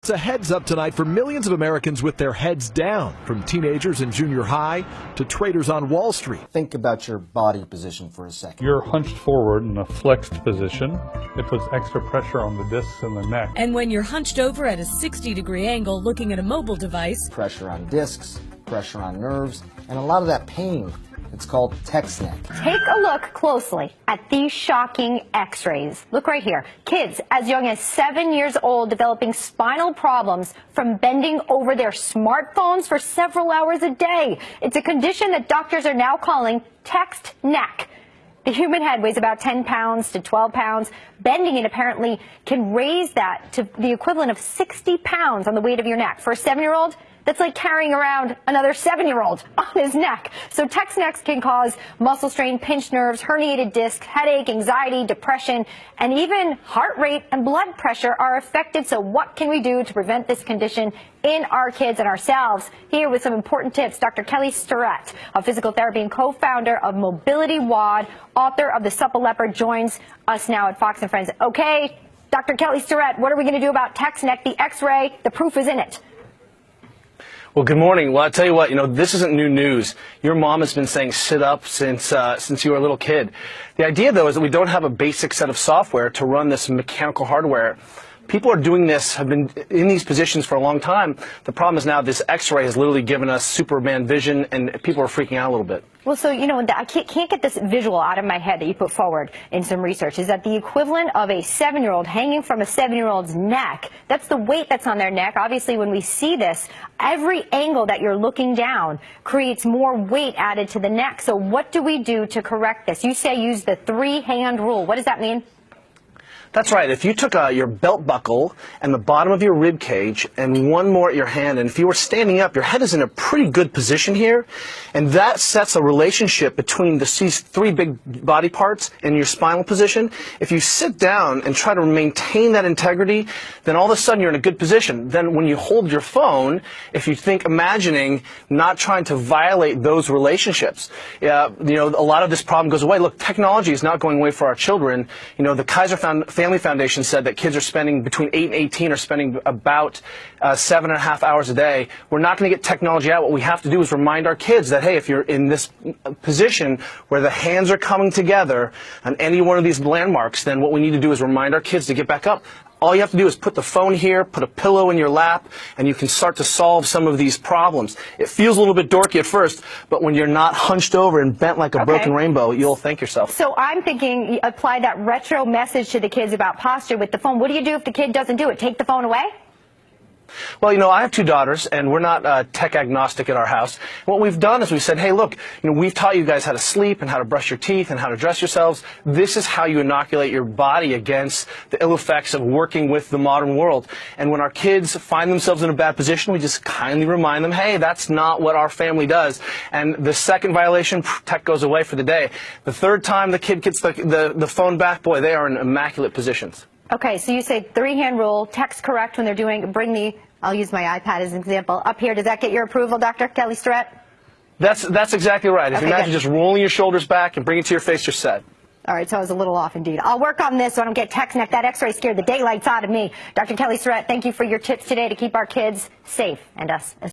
It's a heads up tonight for millions of Americans with their heads down, from teenagers in junior high to traders on Wall Street. Think about your body position for a second. You're hunched forward in a flexed position. It puts extra pressure on the discs in the neck. And when you're hunched over at a 60-degree angle looking at a mobile device, Pressure on discs, pressure on nerves, and a lot of that pain. It's called text neck. Take a look closely at these shocking x-rays. Look right here. Kids as young as 7 years old developing spinal problems from bending over their smartphones for several hours a day. It's a condition that doctors are now calling text neck. The human head weighs about 10 pounds to 12 pounds. Bending it apparently can raise that to the equivalent of 60 pounds on the weight of your neck. For a 7-year-old, that's like carrying around another 7-year-old on his neck. So text necks can cause muscle strain, pinched nerves, herniated discs, headache, anxiety, depression, and even heart rate and blood pressure are affected. So what can we do to prevent this condition in our kids and ourselves? Here with some important tips, Dr. Kelly Starrett, a physical therapy and co-founder of Mobility WOD, author of The Supple Leopard, joins us now at Fox & Friends. Okay, Dr. Kelly Starrett, what are we going to do about text neck? The x-ray, the proof is in it. Well, good morning. Well, I'll tell you what, this isn't new news. Your mom has been saying sit up since you were a little kid. The idea, though, is that we don't have a basic set of software to run this mechanical hardware. People are doing this, have been in these positions for a long time. The problem is now this x-ray has literally given us Superman vision, and people are freaking out a little bit. Well, so, I can't get this visual out of my head that you put forward in some research. Is that the equivalent of a 7-year-old hanging from a 7-year-old's neck? That's the weight that's on their neck. Obviously, when we see this, every angle that you're looking down creates more weight added to the neck. So what do we do to correct this? You say use the 3-hand rule. What does that mean? That's right. If you took your belt buckle and the bottom of your rib cage and one more at your hand, and if you were standing up, your head is in a pretty good position here, and that sets a relationship between these 3 big body parts and your spinal position. If you sit down and try to maintain that integrity, then all of a sudden you're in a good position. Then when you hold your phone, if you think imagining not trying to violate those relationships, a lot of this problem goes away. Look, technology is not going away for our children. The Kaiser Family Foundation said that kids are spending between 8 and 18 are spending about 7.5 hours a day. We're not going to get technology out. What we have to do is remind our kids that, hey, if you're in this position where the hands are coming together on any one of these landmarks, then what we need to do is remind our kids to get back up. All you have to do is put the phone here, put a pillow in your lap, and you can start to solve some of these problems. It feels a little bit dorky at first, but when you're not hunched over and bent like a broken rainbow, you'll thank yourself. So I'm thinking apply that retro message to the kids about posture with the phone. What do you do if the kid doesn't do it? Take the phone away? Well, I have 2 daughters, and we're not tech agnostic at our house. What we've done is we said, hey, look, we've taught you guys how to sleep and how to brush your teeth and how to dress yourselves. This is how you inoculate your body against the ill effects of working with the modern world. And when our kids find themselves in a bad position, we just kindly remind them, hey, that's not what our family does. And the second violation, tech goes away for the day. The third time the kid gets the phone back, boy, they are in immaculate positions. Okay, so you say 3-hand rule, text correct when they're doing, I'll use my iPad as an example, up here. Does that get your approval, Dr. Kelly Starrett? That's exactly right. If you imagine just rolling your shoulders back and bring it to your face, you're set. All right, so I was a little off indeed. I'll work on this so I don't get text neck. That x-ray scared the daylights out of me. Dr. Kelly Starrett, thank you for your tips today to keep our kids safe and us as